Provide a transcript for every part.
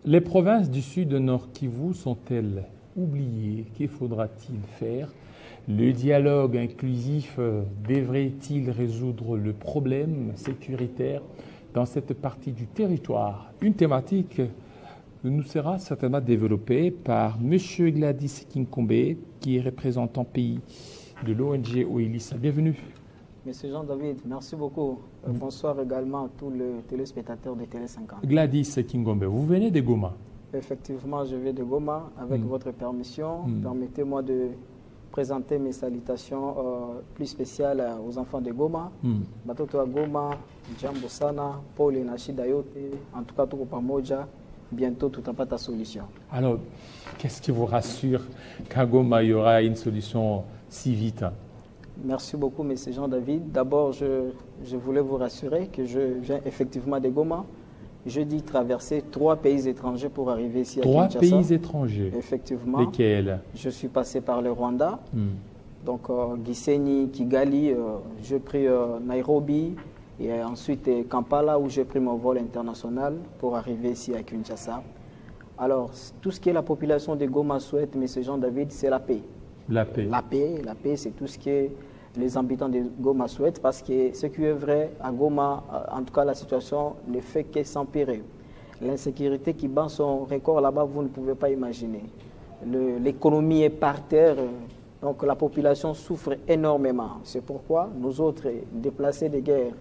les provinces du sud de Nord Kivu sont-elles oubliées? Que faudra-t-il faire? Le dialogue inclusif devrait-il résoudre le problème sécuritaire dans cette partie du territoire? Une thématique nous sera certainement développée par M. Gladys Kinkombe, qui est représentant pays de l'ONG OELIS. Bienvenue. Monsieur Jean-David, merci beaucoup. Bonsoir également à tous les téléspectateurs de Télé 50. Gladys Kinkombe, vous venez de Goma? Effectivement, je viens de Goma. Avec votre permission, permettez-moi de présenter mes salutations plus spéciales aux enfants de Goma. Batoto à Goma, Jambo Sana, Paul et Nashida Yote, en tout cas tout Pamoja, bientôt tout n'a pas ta solution. Alors, qu'est-ce qui vous rassure qu'à Goma, il y aura une solution si vite? Merci beaucoup, M. Jean-David. D'abord, je voulais vous rassurer que je viens effectivement de Goma. Je dis traverser 3 pays étrangers pour arriver ici à Kinshasa. 3 pays étrangers? Effectivement. Lesquels? Je suis passé par le Rwanda, donc Gisenyi, Kigali, j'ai pris Nairobi et ensuite Kampala où j'ai pris mon vol international pour arriver ici à Kinshasa. Alors, tout ce que la population de Goma souhaite, M. Jean-David, c'est la paix. La paix. La paix, c'est tout ce que les habitants de Goma souhaitent parce que ce qui est vrai à Goma, en tout cas la situation ne fait que s'empirer. L'insécurité qui bat son record là-bas, vous ne pouvez pas imaginer. L'économie est par terre, donc la population souffre énormément. C'est pourquoi nous autres, déplacés de guerre,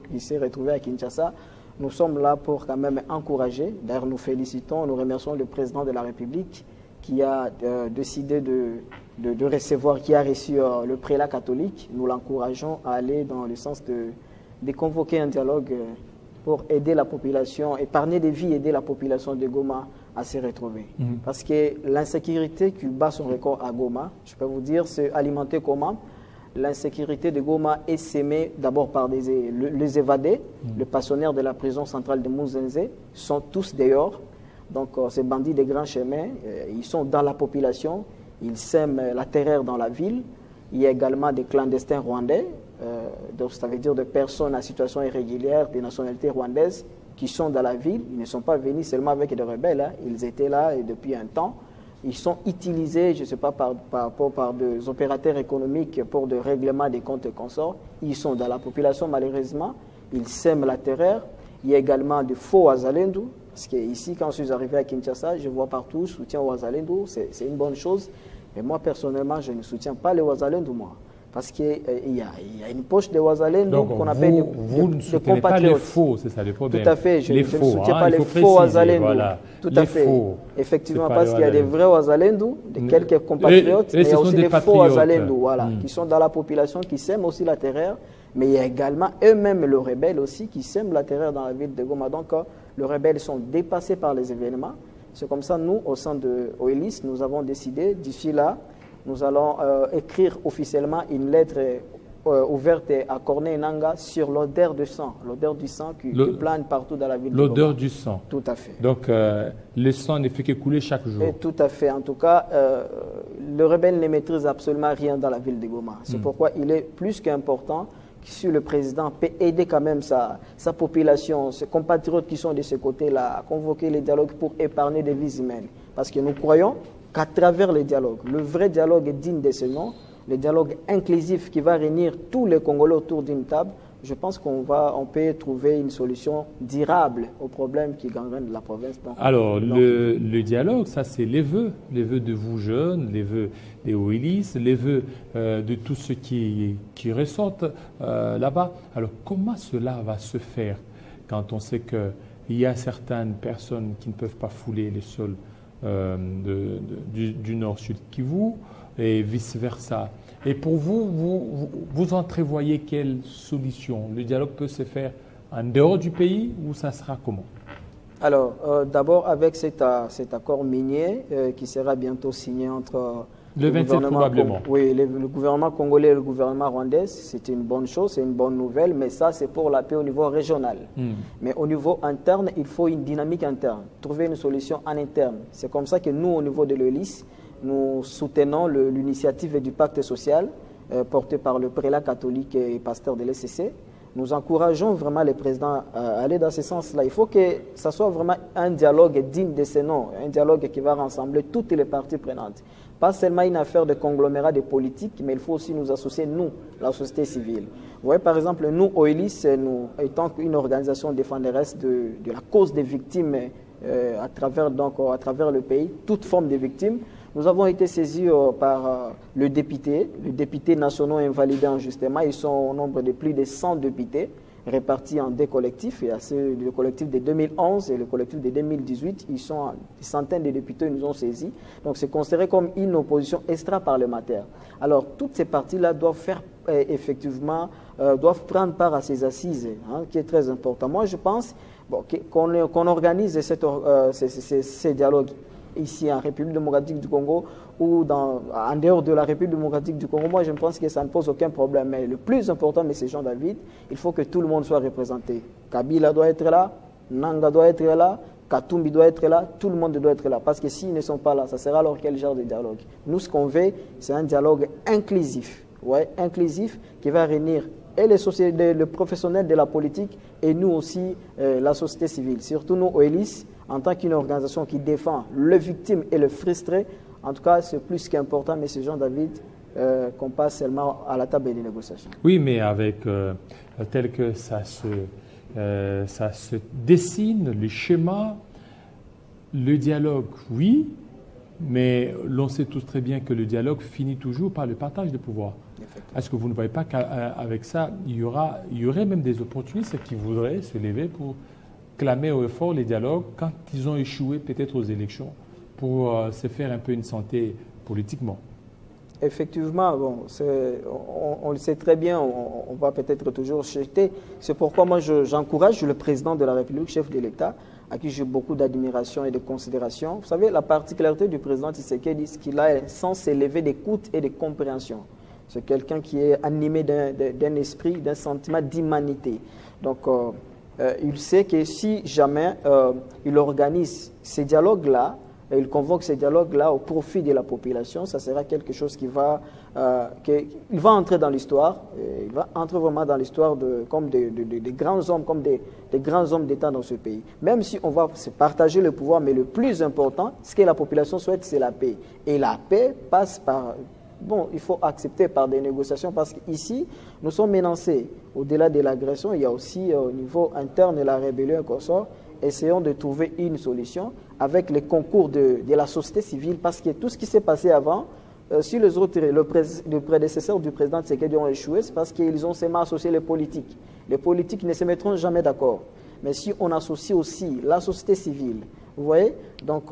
qui s'est retrouvés à Kinshasa, nous sommes là pour quand même encourager. D'ailleurs, nous félicitons, nous remercions le président de la République qui a décidé de recevoir, qui a reçu le prélat catholique. Nous l'encourageons à aller dans le sens de convoquer un dialogue pour aider la population, épargner des vies, aider la population de Goma à se retrouver. Parce que l'insécurité qui bat son record à Goma, je peux vous dire, c'est alimenté comment? L'insécurité de Goma est sémée d'abord par les évadés, les pensionnaires de la prison centrale de Muzenze, sont tous dehors. Donc ces bandits des grands chemins, ils sont dans la population, ils sèment la terreur dans la ville. Il y a également des clandestins rwandais, donc ça veut dire des personnes en situation irrégulière, des nationalités rwandaises, qui sont dans la ville. Ils ne sont pas venus seulement avec des rebelles, hein. Ils étaient là et depuis un temps. Ils sont utilisés, je ne sais pas, par des opérateurs économiques pour des règlements des comptes et consorts. Ils sont dans la population malheureusement, ils sèment la terreur. Il y a également des faux Wazalendo. Parce qu'ici, quand je suis arrivé à Kinshasa, je vois partout soutien aux Wazalendo, c'est une bonne chose. Mais moi, personnellement, je ne soutiens pas les Wazalendo, moi. Parce qu'il y a une poche de Wazalendo qu'on appelle des compatriotes. Pas les faux, c'est ça le problème. Tout à fait, je ne soutiens pas les faux Wazalendo. Voilà. Tout à fait. Effectivement, parce qu'il y a des vrais Wazalendo, quelques compatriotes, mais il y a aussi des faux Wazalendo, voilà, qui sont dans la population, qui sèment aussi la terreur. Mais il y a également eux-mêmes les rebelles aussi qui sèment la terreur dans la ville de Goma. Donc, les rebelles sont dépassés par les événements. C'est comme ça, nous, au sein de OELIS, nous avons décidé, d'ici là, nous allons écrire officiellement une lettre ouverte à Corneille Nangaa sur l'odeur du sang qui plane partout dans la ville de Goma. L'odeur du sang. Tout à fait. Donc, le sang ne fait que couler chaque jour. Et tout à fait. En tout cas, le rebelle ne maîtrise absolument rien dans la ville de Goma. C'est pourquoi il est plus qu'important si le président peut aider quand même sa population, ses compatriotes qui sont de ce côté-là, à convoquer les dialogues pour épargner des vies humaines. Parce que nous croyons qu'à travers les dialogues, le vrai dialogue est digne de ce nom, le dialogue inclusif qui va réunir tous les Congolais autour d'une table, je pense qu'on peut trouver une solution durable aux problèmes qui gangrènent la province. Alors, le dialogue, ça c'est les vœux de vous jeunes, les vœux des OELIS, les vœux de tous ceux qui ressortent là-bas. Alors, comment cela va se faire quand on sait qu'il y a certaines personnes qui ne peuvent pas fouler les sols du Nord-Sud Kivu et vice-versa? Et pour vous entrevoyez quelle solution? Le dialogue peut se faire en dehors du pays ou ça sera comment? Alors, d'abord avec cet accord minier qui sera bientôt signé entre le 27 probablement. Oui, le gouvernement congolais et le gouvernement rwandais, c'est une bonne chose, c'est une bonne nouvelle, mais ça c'est pour la paix au niveau régional. Mais au niveau interne, il faut une dynamique interne, trouver une solution en interne. C'est comme ça que nous, au niveau de l'OELIS, nous soutenons l'initiative du pacte social porté par le prélat catholique et pasteur de l'ECC. nous encourageons vraiment les présidents à aller dans ce sens-là. Il faut que ça soit vraiment un dialogue digne de ce nom, un dialogue qui va rassembler toutes les parties prenantes. Pas seulement une affaire de conglomérat de politique, mais il faut aussi nous associer, nous, la société civile. Vous voyez, par exemple, nous, OELIS, nous étant une organisation défenderesse de la cause des victimes à travers le pays, toute forme de victimes, nous avons été saisis par le député nationaux invalidés injustement. Ils sont au nombre de plus de 100 députés répartis en deux collectifs. Il y a le collectif de 2011 et le collectif de 2018. Ils sont des centaines de députés nous ont saisis. Donc c'est considéré comme une opposition extra-parlementaire. Alors toutes ces parties-là doivent faire doivent prendre part à ces assises, qui est très important. Moi je pense qu'on organise ces dialogues ici en République démocratique du Congo ou en dehors de la République démocratique du Congo, moi je pense que ça ne pose aucun problème. Mais le plus important, M. Jean-David, il faut que tout le monde soit représenté. Kabila doit être là, Nanga doit être là, Katumbi doit être là, tout le monde doit être là. Parce que s'ils ne sont pas là, ça sera alors quel genre de dialogue? Nous, ce qu'on veut, c'est un dialogue inclusif. Ouais, inclusif qui va réunir et les professionnels de la politique et nous aussi, la société civile. Surtout nous, OELIS, en tant qu'une organisation qui défend le victime et le frustré. En tout cas, c'est plus qu'important, M. Jean-David, qu'on passe seulement à la table des négociations. Oui, mais avec tel que ça se dessine, le schéma, le dialogue, oui, mais l'on sait tous très bien que le dialogue finit toujours par le partage de pouvoir. Est-ce que vous ne voyez pas qu'avec ça, il y aurait même des opportunistes qui voudraient se lever pour clamer au fort les dialogues quand ils ont échoué peut-être aux élections pour se faire un peu une santé politiquement? Effectivement, on le sait très bien, on va peut-être toujours jeter. C'est pourquoi moi j'encourage le président de la République, chef de l'État, à qui j'ai beaucoup d'admiration et de considération. Vous savez, la particularité du président Tshisekedi, c'est qu'il a un sens élevé d'écoute et de compréhension. C'est quelqu'un qui est animé d'un esprit, d'un sentiment d'humanité. Donc, il sait que si jamais il organise ces dialogues-là, il convoque ces dialogues-là au profit de la population, ça sera quelque chose qui va, il va entrer dans l'histoire, il va entrer vraiment dans l'histoire comme des grands hommes, comme des grands hommes d'État dans ce pays. Même si on va se partager le pouvoir, mais le plus important, ce que la population souhaite, c'est la paix. Et la paix passe par... Bon, il faut accepter par des négociations parce qu'ici, nous sommes menacés. Au-delà de l'agression, il y a aussi au niveau interne la rébellion qu'on sort. Essayons de trouver une solution avec le concours de la société civile parce que tout ce qui s'est passé avant, si les autres, le prédécesseur du président Tshisekedi ont échoué, c'est parce qu'ils ont seulement associé les politiques. Les politiques ne se mettront jamais d'accord. Mais si on associe aussi la société civile, vous voyez, donc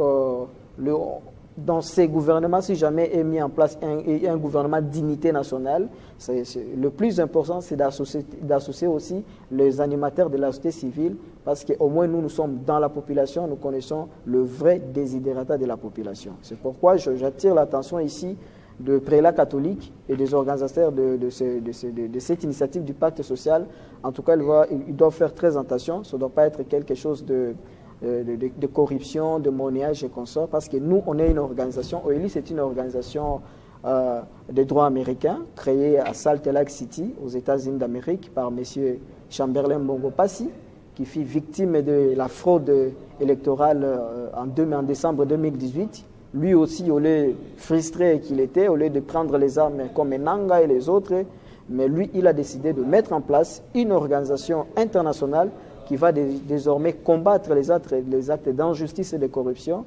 dans ces gouvernements, si jamais est mis en place un gouvernement d'unité nationale, le plus important, c'est d'associer aussi les animateurs de la société civile, parce qu'au moins nous sommes dans la population, nous connaissons le vrai désidérata de la population. C'est pourquoi j'attire l'attention ici de prélats catholiques et des organisateurs de cette initiative du pacte social. En tout cas, ils doivent faire très attention, ça ne doit pas être quelque chose de corruption, de monnayage et consorts, parce que nous, on est une organisation, OELIS c'est une organisation de droit américain, créée à Salt Lake City, aux États-Unis d'Amérique, par M. Chamberlain Bongo Passy, qui fut victime de la fraude électorale en décembre 2018. Lui aussi, au lieu frustré qu'il était, au lieu de prendre les armes comme Nanga et les autres, mais lui, il a décidé de mettre en place une organisation internationale qui va désormais combattre les actes d'injustice et de corruption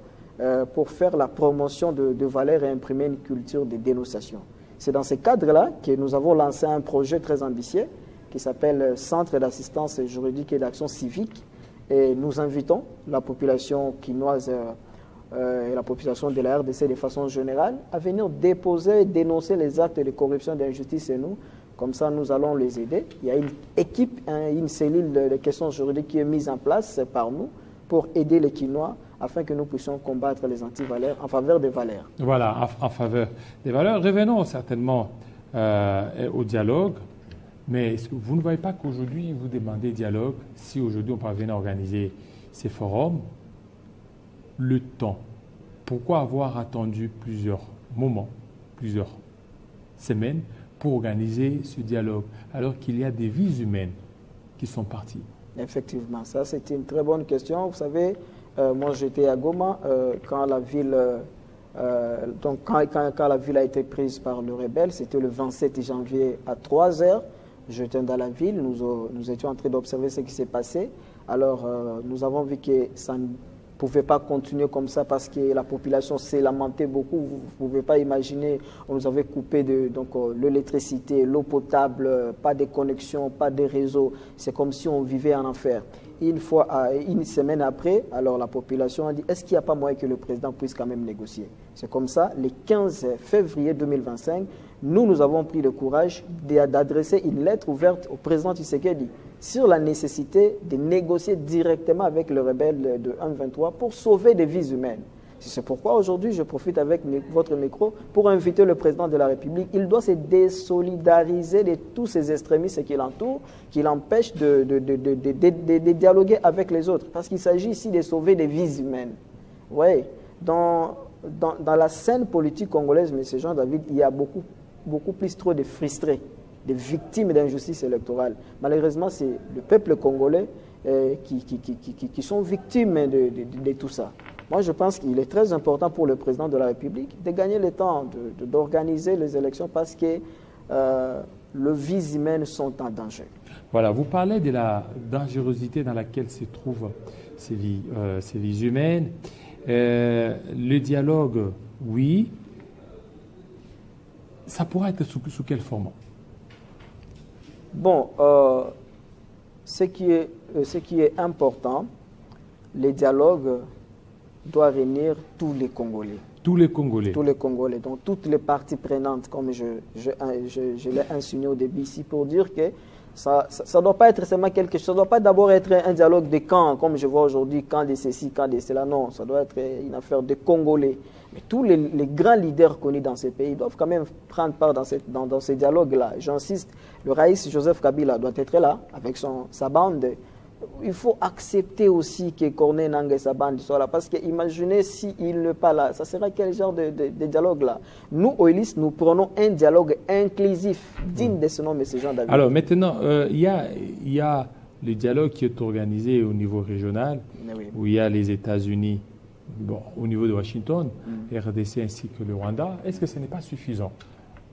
pour faire la promotion de valeurs et imprimer une culture de dénonciation. C'est dans ce cadre-là que nous avons lancé un projet très ambitieux qui s'appelle Centre d'assistance juridique et d'action civique. Et nous invitons la population quinoise et la population de la RDC de façon générale à venir déposer, dénoncer les actes de corruption et d'injustice et nous. Comme ça, nous allons les aider. Il y a une équipe, une cellule de questions juridiques qui est mise en place par nous pour aider les Quinois afin que nous puissions combattre les antivaleurs en faveur des valeurs. Voilà, en faveur des valeurs. Revenons certainement au dialogue. Mais est-ce que vous ne voyez pas qu'aujourd'hui, vous demandez dialogue, si aujourd'hui on parvient à organiser ces forums, le temps? Pourquoi avoir attendu plusieurs moments, plusieurs semaines pour organiser ce dialogue, alors qu'il y a des vies humaines qui sont partis? Effectivement, ça c'est une très bonne question. Vous savez, moi j'étais à Goma quand la ville... quand la ville a été prise par le rebelle, c'était le 27 janvier à 3 heures. J'étais dans la ville, nous étions en train d'observer ce qui s'est passé. Alors, nous avons vu que ça ne pouvait pas continuer comme ça parce que la population s'est lamentée beaucoup. Vous ne pouvez pas imaginer, on nous avait coupé l'électricité, l'eau potable, pas de connexion, pas de réseau. C'est comme si on vivait en enfer. Une semaine après, alors la population a dit, est-ce qu'il n'y a pas moyen que le président puisse quand même négocier? C'est comme ça, le 15 février 2025, nous avons pris le courage d'adresser une lettre ouverte au président Tshisekedi sur la nécessité de négocier directement avec le rebelle de M23 pour sauver des vies humaines. C'est pourquoi aujourd'hui, je profite avec votre micro pour inviter le président de la République. Il doit se désolidariser de tous ces extrémistes qui l'entourent, qui l'empêchent de dialoguer avec les autres. Parce qu'il s'agit ici de sauver des vies humaines. Oui, dans la scène politique congolaise, M. Jean-David, il y a beaucoup plus trop de frustrés, de victimes d'injustice électorale. Malheureusement, c'est le peuple congolais qui sont victimes de tout ça. Moi, je pense qu'il est très important pour le président de la République de gagner le temps d'organiser les élections parce que les vies humaines sont en danger. Voilà, vous parlez de la dangerosité dans laquelle se trouvent ces vies humaines. Le dialogue, oui. Ça pourra être sous quelle forme? Bon, ce qui est important, le dialogue doit réunir tous les Congolais. Tous les Congolais. Tous les Congolais, donc toutes les parties prenantes, comme je l'ai insinué au début ici, pour dire que ça ne doit pas être seulement quelque chose, ça ne doit pas d'abord être un dialogue de camps, comme je vois aujourd'hui, camp de ceci, camp de cela. Non, ça doit être une affaire de Congolais. Mais tous les grands leaders connus dans ces pays doivent quand même prendre part dans ces dialogues-là. J'insiste, le Raïs Joseph Kabila doit être là, avec sa bande. Il faut accepter aussi que Corneille Nangaa et sa bande soient là. Parce que imaginez s'il n'est pas là, ça sera quel genre de dialogue là? Nous, OILIS, nous prenons un dialogue inclusif, digne de ce nom, M. Jean-David. Alors maintenant, il y a le dialogue qui est organisé au niveau régional, oui, où il y a les États-Unis, au niveau de Washington, RDC ainsi que le Rwanda. Est-ce que ce n'est pas suffisant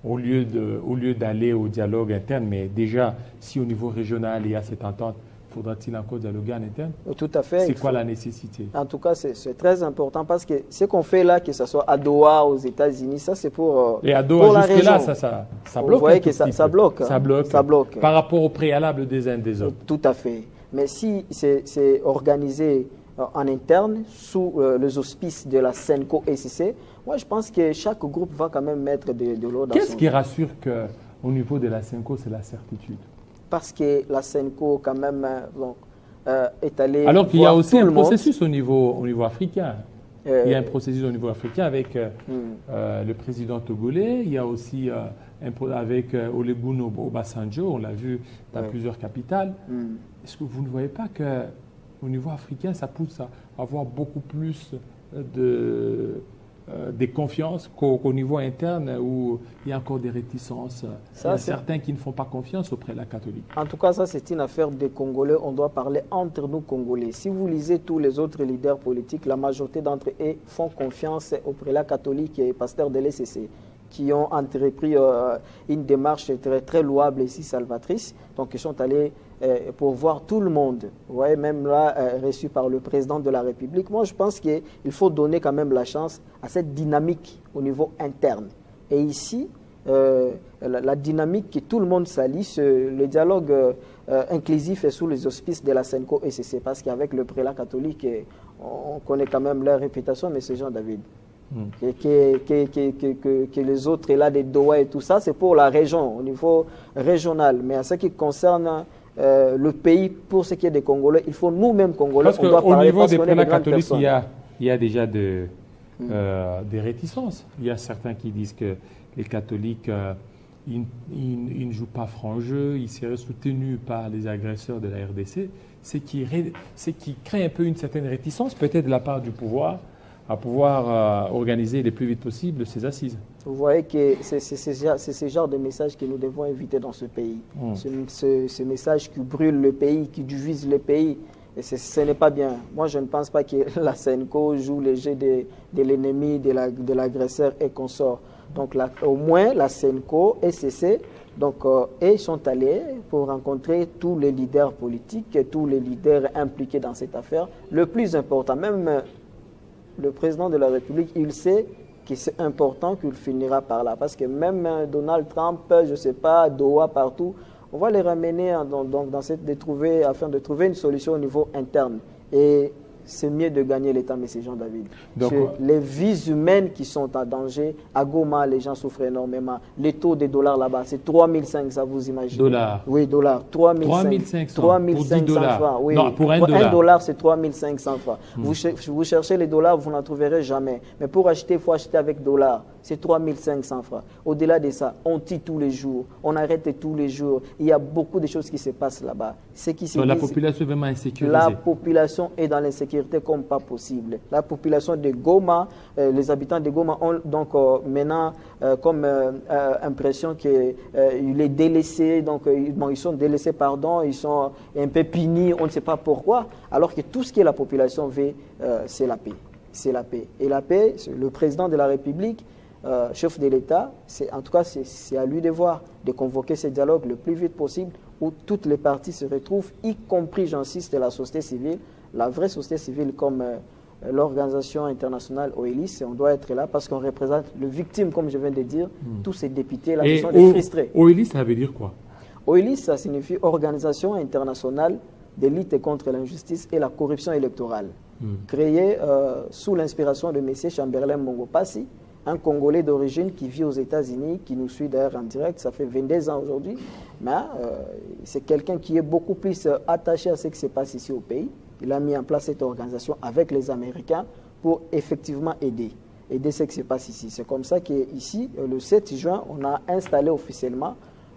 au lieu d'aller au dialogue interne? Mais déjà, si au niveau régional, il y a cette entente, faudra-t-il encore dialoguer en interne? Tout à fait. C'est quoi la nécessité? En tout cas, c'est très important parce que ce qu'on fait là, que ce soit à Doha, aux États-Unis, ça c'est pour et à Doha, jusque-là, ça bloque. Vous voyez que ça bloque. Ça bloque. Ça bloque. Par rapport au préalable des uns des autres. Tout à fait. Mais si c'est organisé en interne, sous les auspices de la CENCO-ECC, moi je pense que chaque groupe va quand même mettre de l'eau dans son... Qu'est-ce qui rassure qu'au niveau de la CENCO, c'est la certitude? Parce que la CENCO, quand même, est allée. Alors qu'il y a aussi un processus au niveau africain. Il y a un processus au niveau africain avec le président togolais. Il y a aussi avec Olusegun Obasanjo, on l'a vu dans plusieurs capitales. Est-ce que vous ne voyez pas qu'au niveau africain, ça pousse à avoir beaucoup plus de confiance qu'au niveau interne où il y a encore des réticences? Il y a certains qui ne font pas confiance auprès de la catholique. En tout cas, ça c'est une affaire des Congolais. On doit parler entre nous Congolais. Si vous lisez tous les autres leaders politiques, la majorité d'entre eux font confiance au prélat catholique et pasteur de l'ECC, qui ont entrepris une démarche très, très louable ici, salvatrice. Donc ils sont allés pour voir tout le monde, ouais, même là, reçu par le président de la République. Moi, je pense qu'il faut donner quand même la chance à cette dynamique au niveau interne. Et ici, la dynamique que tout le monde s'allie, le dialogue inclusif est sous les auspices de la CENCO-ECC, parce qu'avec le prélat catholique, on connaît quand même leur réputation, mais c'est Jean-David. Que les autres, là, des Doha et tout ça, c'est pour la région, au niveau régional. Mais en ce qui concerne le pays, pour ce qui est des Congolais, il faut nous-mêmes Congolais, parce on doit parler. Au niveau des prélats catholiques, il y a déjà des réticences. Il y a certains qui disent que les catholiques, ils ne jouent pas franc jeu, ils seraient soutenus par les agresseurs de la RDC, ce qui crée un peu une certaine réticence, peut-être de la part du pouvoir, à pouvoir organiser le plus vite possible ces assises. Vous voyez que c'est ce genre de message que nous devons éviter dans ce pays. Ce message qui brûle le pays, qui divise le pays. Et ce n'est pas bien. Moi, je ne pense pas que la SENCO joue le jeu de l'ennemi, de l'agresseur et consort. Donc, au moins, la SENCO et CC, donc, ils sont allés pour rencontrer tous les leaders politiques, et tous les leaders impliqués dans cette affaire. Le plus important, même le président de la République, il sait que c'est important qu'il finira par là. Parce que même Donald Trump, je ne sais pas, Doha, partout, on va les ramener afin de trouver une solution au niveau interne. Et c'est mieux de gagner l'État, M. Jean-David. Les vies humaines qui sont en danger, à Goma, les gens souffrent énormément. Les taux des dollars là-bas, c'est 3500, vous imaginez. Dollars. Oui, dollars. 3500 francs. Oui. Non, pour un dollar, c'est 3500 francs. Vous cherchez les dollars, vous n'en trouverez jamais. Mais pour acheter, il faut acheter avec dollars. C'est 3500 francs. Au-delà de ça, on tue tous les jours, on arrête tous les jours. Il y a beaucoup de choses qui se passent là-bas. La population est vraiment insécurisée. La population est dans l'insécurité comme pas possible. La population de Goma, les habitants de Goma ont donc maintenant comme impression qu'il est délaissé, donc ils sont délaissés, pardon, ils sont un peu punis, on ne sait pas pourquoi, alors que tout ce que la population veut, c'est la paix. C'est la paix. Et la paix, le président de la République, chef de l'État, en tout cas, c'est à lui de voir, de convoquer ce dialogue le plus vite possible où toutes les parties se retrouvent, y compris, j'insiste, la société civile, la vraie société civile comme l'organisation internationale OELIS. On doit être là parce qu'on représente les victimes, comme je viens de dire, tous ces députés là qui sont des frustrés. OELIS, ça veut dire quoi? OELIS, ça signifie Organisation internationale de lutte contre l'injustice et la corruption électorale, créée sous l'inspiration de M. Chamberlain Mongopassi, un Congolais d'origine qui vit aux États-Unis, qui nous suit d'ailleurs en direct, ça fait 22 ans aujourd'hui, mais c'est quelqu'un qui est beaucoup plus attaché à ce qui se passe ici au pays. Il a mis en place cette organisation avec les Américains pour effectivement aider ce qui se passe ici. C'est comme ça qu'ici, le 7 juin, on a installé officiellement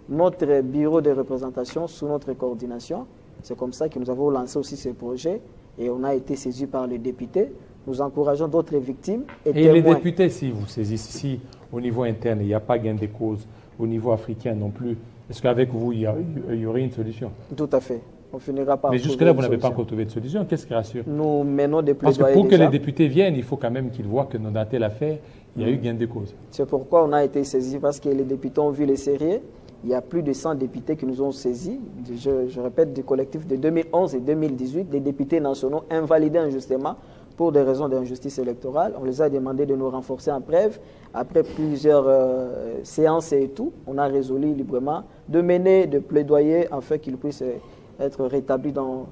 notre bureau de représentation sous notre coordination. C'est comme ça que nous avons lancé aussi ce projet et on a été saisi par les députés. Nous encourageons d'autres victimes et témoins. Les députés, si vous saisissez ici, au niveau interne, il n'y a pas gain de cause, au niveau africain non plus, est-ce qu'avec vous, il y aurait une solution? Tout à fait. On finira par. Mais jusque-là, vous n'avez pas encore trouvé de solution. Qu'est-ce qui rassure? Nous menons des plaidoyers. Parce que pour que les députés viennent, il faut quand même qu'ils voient que dans telle affaire, il y a eu gain de cause. C'est pourquoi on a été saisis, parce que les députés ont vu les sérieux. Il y a plus de 100 députés qui nous ont saisis, je répète, du collectif de 2011 et 2018, des députés nationaux invalidés injustement pour des raisons d'injustice électorale. On les a demandé de nous renforcer en preuve. Après plusieurs séances et tout, on a résolu librement de mener, de plaidoyer afin qu'ils puissent être rétablis dans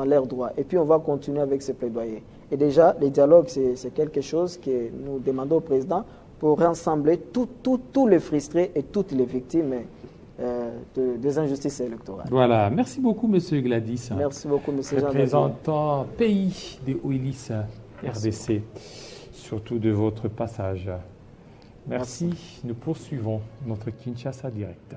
leurs droits. Et puis on va continuer avec ces plaidoyers. Et déjà, les dialogues, c'est quelque chose que nous demandons au président pour rassembler tous les frustrés et toutes les victimes des injustices électorales. Voilà. Merci beaucoup, M. Gladys. Merci beaucoup, M. Jean-David. Représentant pays de OELIS RDC, surtout de votre passage. Merci. Nous poursuivons notre Kinshasa Direct.